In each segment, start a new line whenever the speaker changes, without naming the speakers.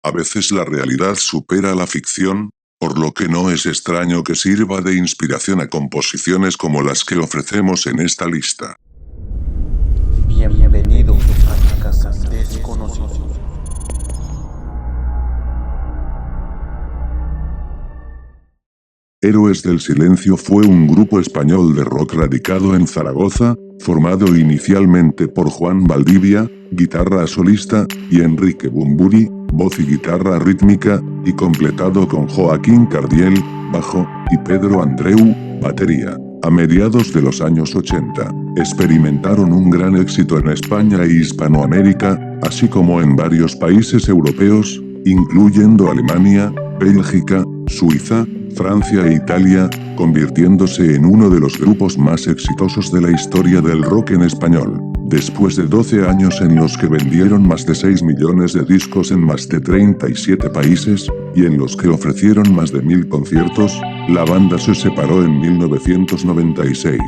A veces la realidad supera la ficción, por lo que no es extraño que sirva de inspiración a composiciones como las que ofrecemos en esta lista.
Bienvenido a la casa desconocida.
Héroes del Silencio fue un grupo español de rock radicado en Zaragoza, formado inicialmente por Juan Valdivia, guitarra solista, y Enrique Bumburi, voz y guitarra rítmica, y completado con Joaquín Cardiel, bajo, y Pedro Andreu, batería. A mediados de los años 80, experimentaron un gran éxito en España e Hispanoamérica, así como en varios países europeos, incluyendo Alemania, Bélgica, Suiza, Francia e Italia, convirtiéndose en uno de los grupos más exitosos de la historia del rock en español. Después de 12 años en los que vendieron más de 6 millones de discos en más de 37 países, y en los que ofrecieron más de 1000 conciertos, la banda se separó en 1996.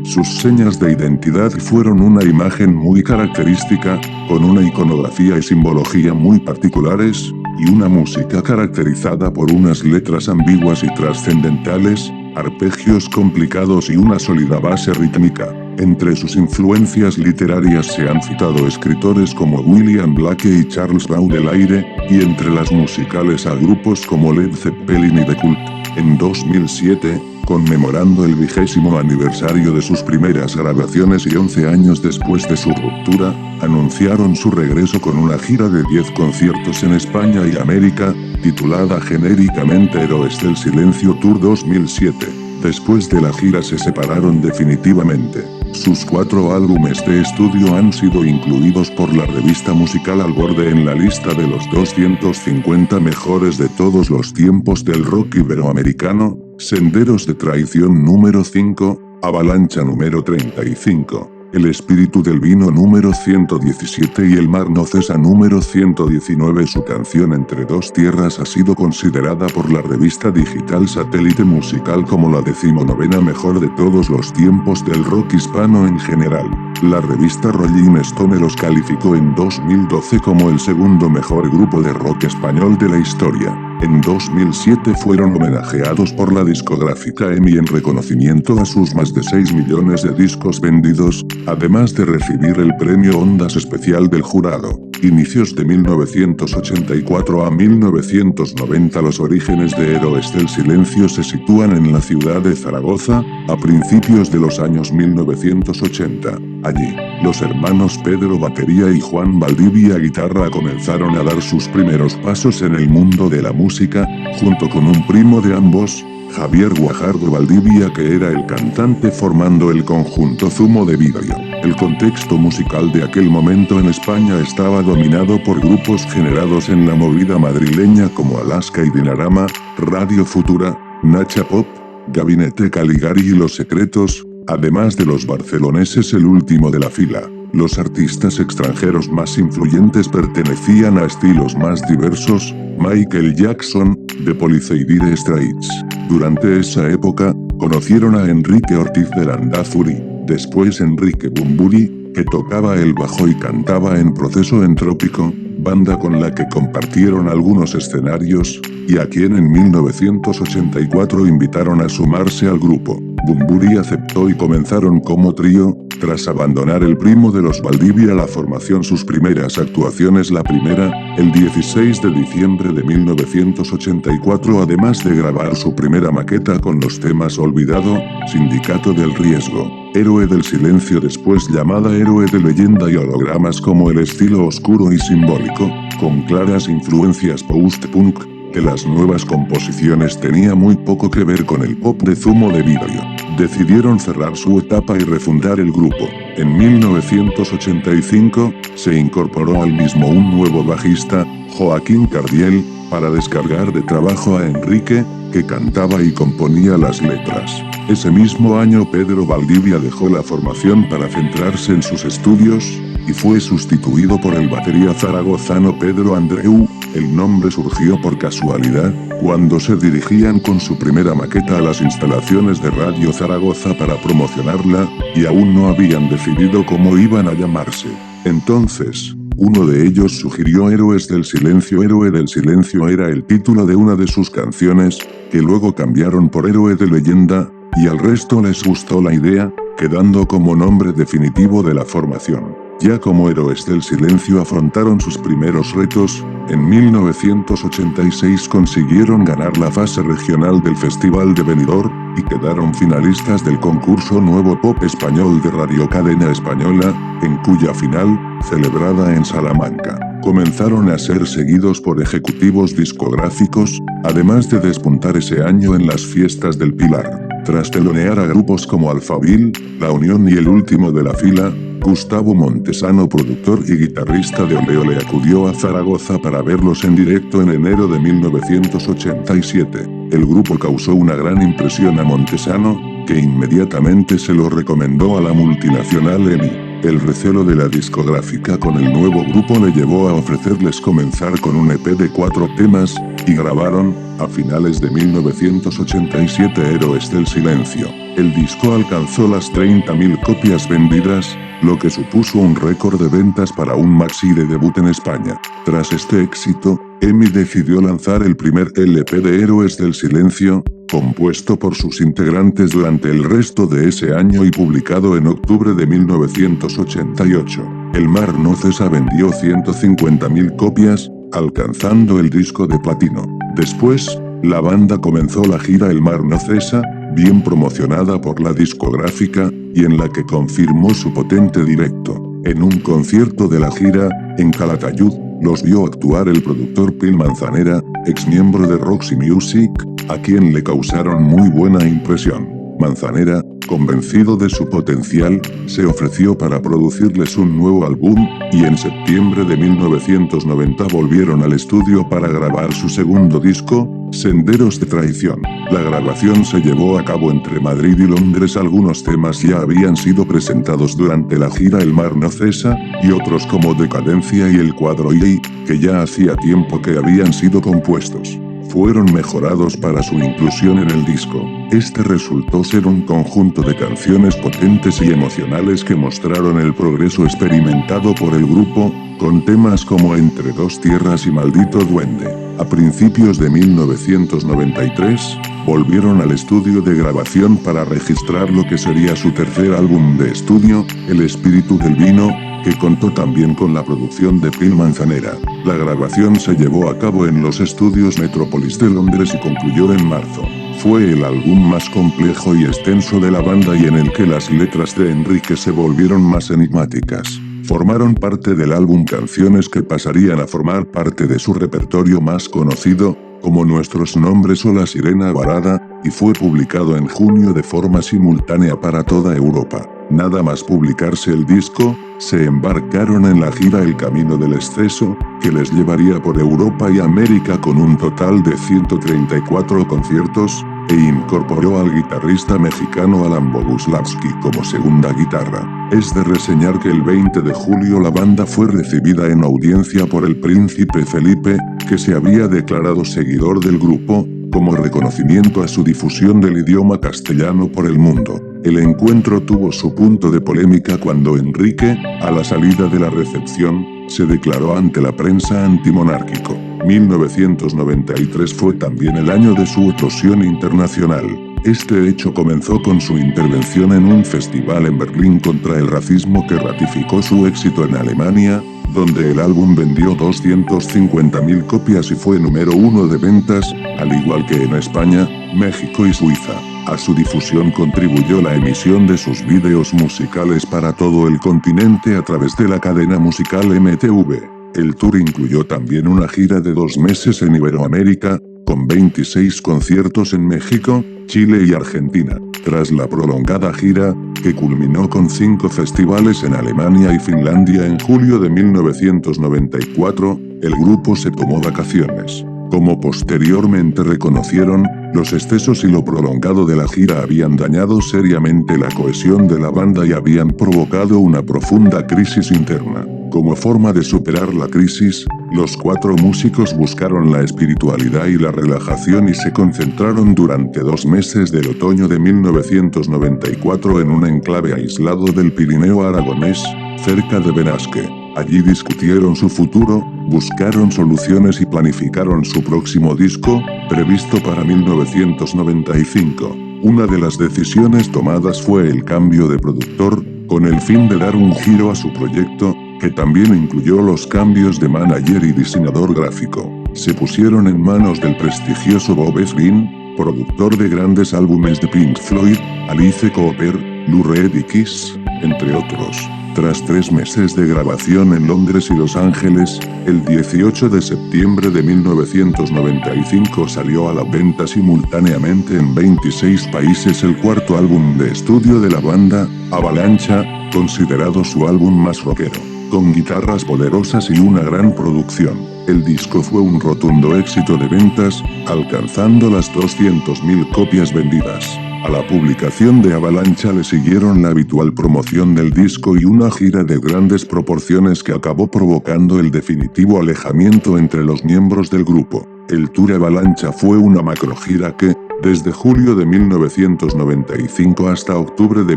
Sus señas de identidad fueron una imagen muy característica, con una iconografía y simbología muy particulares, y una música caracterizada por unas letras ambiguas y trascendentales, arpegios complicados y una sólida base rítmica. Entre sus influencias literarias se han citado escritores como William Blake y Charles Baudelaire, y entre las musicales a grupos como Led Zeppelin y The Cult. En 2007, conmemorando el 20º aniversario de sus primeras grabaciones y 11 años después de su ruptura, anunciaron su regreso con una gira de 10 conciertos en España y América, titulada genéricamente Héroes del Silencio Tour 2007. Después de la gira se separaron definitivamente. Sus 4 álbumes de estudio han sido incluidos por la revista musical Al Borde en la lista de los 250 mejores de todos los tiempos del rock iberoamericano, Senderos de Traición número 5, Avalancha número 35, El Espíritu del Vino número 117 y El Mar no cesa número 119. Su canción Entre dos tierras ha sido considerada por la revista digital Satélite Musical como la 19ª mejor de todos los tiempos del rock hispano en general. La revista Rolling Stone los calificó en 2012 como el segundo mejor grupo de rock español de la historia. En 2007 fueron homenajeados por la discográfica EMI en reconocimiento a sus más de 6 millones de discos vendidos, además de recibir el premio Ondas Especial del jurado. Inicios de 1984 a 1990. Los orígenes de Héroes del Silencio se sitúan en la ciudad de Zaragoza, a principios de los años 1980. Allí, los hermanos Pedro batería y Juan Valdivia guitarra comenzaron a dar sus primeros pasos en el mundo de la música, junto con un primo de ambos, Javier Guajardo Valdivia, que era el cantante, formando el conjunto Zumo de Vidrio. El contexto musical de aquel momento en España estaba dominado por grupos generados en la movida madrileña como Alaska y Dinarama, Radio Futura, Nacha Pop, Gabinete Caligari y Los Secretos, además de los barceloneses El Último de la Fila. Los artistas extranjeros más influyentes pertenecían a estilos más diversos, Michael Jackson, The Police y Dire Straits. Durante esa época, conocieron a Enrique Ortiz de Landázuri, después Enrique Bumburi, que tocaba el bajo y cantaba en Proceso Entrópico, banda con la que compartieron algunos escenarios, y a quien en 1984 invitaron a sumarse al grupo. Bumburi aceptó y comenzaron como trío, tras abandonar el primo de los Valdivia la formación. Sus primeras actuaciones, la primera, el 16 de diciembre de 1984, además de grabar su primera maqueta con los temas Olvidado, Sindicato del Riesgo, Héroe del Silencio, después llamada Héroe de Leyenda, y Hologramas, como el estilo oscuro y simbólico, con claras influencias post-punk, que las nuevas composiciones tenía muy poco que ver con el pop de Zumo de Vidrio. Decidieron cerrar su etapa y refundar el grupo. En 1985, se incorporó al mismo un nuevo bajista, Joaquín Cardiel, para descargar de trabajo a Enrique, que cantaba y componía las letras. Ese mismo año Pedro Valdivia dejó la formación para centrarse en sus estudios, y fue sustituido por el batería zaragozano Pedro Andreu. El nombre surgió por casualidad, cuando se dirigían con su primera maqueta a las instalaciones de Radio Zaragoza para promocionarla, y aún no habían decidido cómo iban a llamarse. Entonces, Uno de ellos sugirió Héroes del Silencio. Héroe del Silencio era el título de una de sus canciones, que luego cambiaron por Héroe de Leyenda, y al resto les gustó la idea, quedando como nombre definitivo de la formación. Ya como Héroes del Silencio afrontaron sus primeros retos, en 1986 consiguieron ganar la fase regional del Festival de Benidorm, y quedaron finalistas del concurso Nuevo Pop Español de Radio Cadena Española, en cuya final, celebrada en Salamanca, comenzaron a ser seguidos por ejecutivos discográficos, además de despuntar ese año en las fiestas del Pilar. Tras telonear a grupos como Alphaville, La Unión y el último de la fila, Gustavo Montesano, productor y guitarrista de Ole Ole, acudió a Zaragoza para verlos en directo en enero de 1987. El grupo causó una gran impresión a Montesano, que inmediatamente se lo recomendó a la multinacional EMI. El recelo de la discográfica con el nuevo grupo le llevó a ofrecerles comenzar con un EP de 4 temas, y grabaron, a finales de 1987, Héroes del Silencio. El disco alcanzó las 30.000 copias vendidas, lo que supuso un récord de ventas para un maxi de debut en España. Tras este éxito, EMI decidió lanzar el primer LP de Héroes del Silencio, compuesto por sus integrantes durante el resto de ese año y publicado en octubre de 1988. El Mar No Cesa vendió 150.000 copias, alcanzando el disco de platino. Después, la banda comenzó la gira El Mar No Cesa, bien promocionada por la discográfica, y en la que confirmó su potente directo. En un concierto de la gira, en Calatayud, los vio actuar el productor Phil Manzanera, ex miembro de Roxy Music, a quien le causaron muy buena impresión. Manzanera, convencido de su potencial, se ofreció para producirles un nuevo álbum, y en septiembre de 1990 volvieron al estudio para grabar su segundo disco, Senderos de Traición. La grabación se llevó a cabo entre Madrid y Londres. Algunos temas ya habían sido presentados durante la gira El Mar No Cesa, y otros como Decadencia y El Cuadro Y, que ya hacía tiempo que habían sido compuestos, fueron mejorados para su inclusión en el disco. Este resultó ser un conjunto de canciones potentes y emocionales que mostraron el progreso experimentado por el grupo, con temas como Entre Dos Tierras y Maldito Duende. A principios de 1993, volvieron al estudio de grabación para registrar lo que sería su tercer álbum de estudio, El Espíritu del Vino, que contó también con la producción de Phil Manzanera. La grabación se llevó a cabo en los estudios Metropolis de Londres y concluyó en marzo. Fue el álbum más complejo y extenso de la banda y en el que las letras de Enrique se volvieron más enigmáticas. Formaron parte del álbum canciones que pasarían a formar parte de su repertorio más conocido, como Nuestros Nombres o La Sirena Varada, y fue publicado en junio de forma simultánea para toda Europa. Nada más publicarse el disco, se embarcaron en la gira El Camino del Exceso, que les llevaría por Europa y América con un total de 134 conciertos, e incorporó al guitarrista mexicano Alan Boguslavski como segunda guitarra. Es de reseñar que el 20 de julio la banda fue recibida en audiencia por el príncipe Felipe, que se había declarado seguidor del grupo, como reconocimiento a su difusión del idioma castellano por el mundo. El encuentro tuvo su punto de polémica cuando Enrique, a la salida de la recepción, se declaró ante la prensa antimonárquico. 1993 fue también el año de su eclosión internacional. Este hecho comenzó con su intervención en un festival en Berlín contra el racismo que ratificó su éxito en Alemania, donde el álbum vendió 250.000 copias y fue número 1 de ventas, al igual que en España, México y Suiza. A su difusión contribuyó la emisión de sus vídeos musicales para todo el continente a través de la cadena musical MTV. El tour incluyó también una gira de 2 meses en Iberoamérica, con 26 conciertos en México, Chile y Argentina. Tras la prolongada gira, que culminó con 5 festivales en Alemania y Finlandia en julio de 1994, el grupo se tomó vacaciones. Como posteriormente reconocieron, los excesos y lo prolongado de la gira habían dañado seriamente la cohesión de la banda y habían provocado una profunda crisis interna. Como forma de superar la crisis, los 4 músicos buscaron la espiritualidad y la relajación y se concentraron durante 2 meses del otoño de 1994 en un enclave aislado del Pirineo aragonés, cerca de Benasque. Allí discutieron su futuro, buscaron soluciones y planificaron su próximo disco, previsto para 1995. Una de las decisiones tomadas fue el cambio de productor, con el fin de dar un giro a su proyecto, que también incluyó los cambios de manager y diseñador gráfico. Se pusieron en manos del prestigioso Bob Ezrin, productor de grandes álbumes de Pink Floyd, Alice Cooper, Lou Reed y Kiss, entre otros. Tras 3 meses de grabación en Londres y Los Ángeles, el 18 de septiembre de 1995 salió a la venta simultáneamente en 26 países el 4º álbum de estudio de la banda, Avalancha, considerado su álbum más rockero. Con guitarras poderosas y una gran producción, el disco fue un rotundo éxito de ventas, alcanzando las 200.000 copias vendidas. A la publicación de Avalancha le siguieron la habitual promoción del disco y una gira de grandes proporciones que acabó provocando el definitivo alejamiento entre los miembros del grupo. El Tour Avalancha fue una macrogira que, desde julio de 1995 hasta octubre de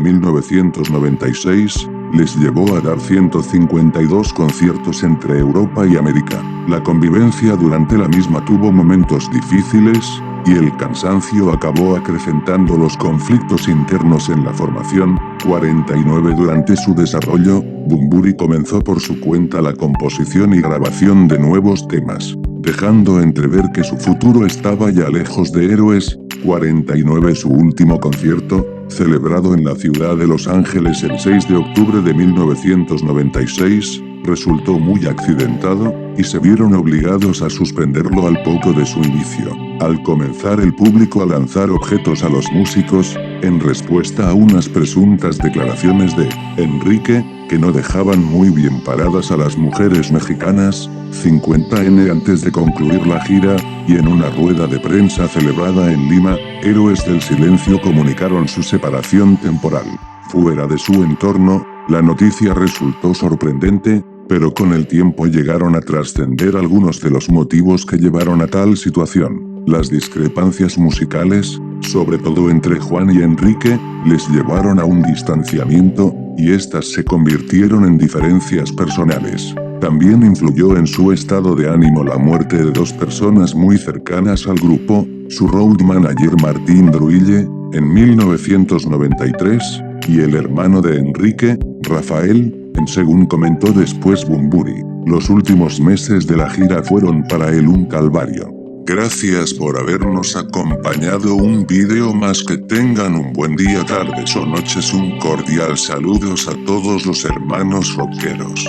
1996, les llevó a dar 152 conciertos entre Europa y América. La convivencia durante la misma tuvo momentos difíciles, y el cansancio acabó acrecentando los conflictos internos en la formación. 49 Durante su desarrollo, Bunbury comenzó por su cuenta la composición y grabación de nuevos temas, dejando entrever que su futuro estaba ya lejos de Héroes. 49 Su último concierto, celebrado en la ciudad de Los Ángeles el 6 de octubre de 1996, resultó muy accidentado, y se vieron obligados a suspenderlo al poco de su inicio. Al comenzar el público a lanzar objetos a los músicos, en respuesta a unas presuntas declaraciones de Enrique, que no dejaban muy bien paradas a las mujeres mexicanas. 50 Antes de concluir la gira, y en una rueda de prensa celebrada en Lima, Héroes del Silencio comunicaron su separación temporal. Fuera de su entorno, la noticia resultó sorprendente, pero con el tiempo llegaron a trascender algunos de los motivos que llevaron a tal situación. Las discrepancias musicales, sobre todo entre Juan y Enrique, les llevaron a un distanciamiento, y estas se convirtieron en diferencias personales. También influyó en su estado de ánimo la muerte de 2 personas muy cercanas al grupo, su road manager Martín Druille, en 1993, y el hermano de Enrique, Rafael, según comentó después Bunbury. Los últimos meses de la gira fueron para él un calvario. Gracias por habernos acompañado un vídeo más. Que tengan un buen día, tardes o noches. Un cordial saludos a todos los hermanos rockeros.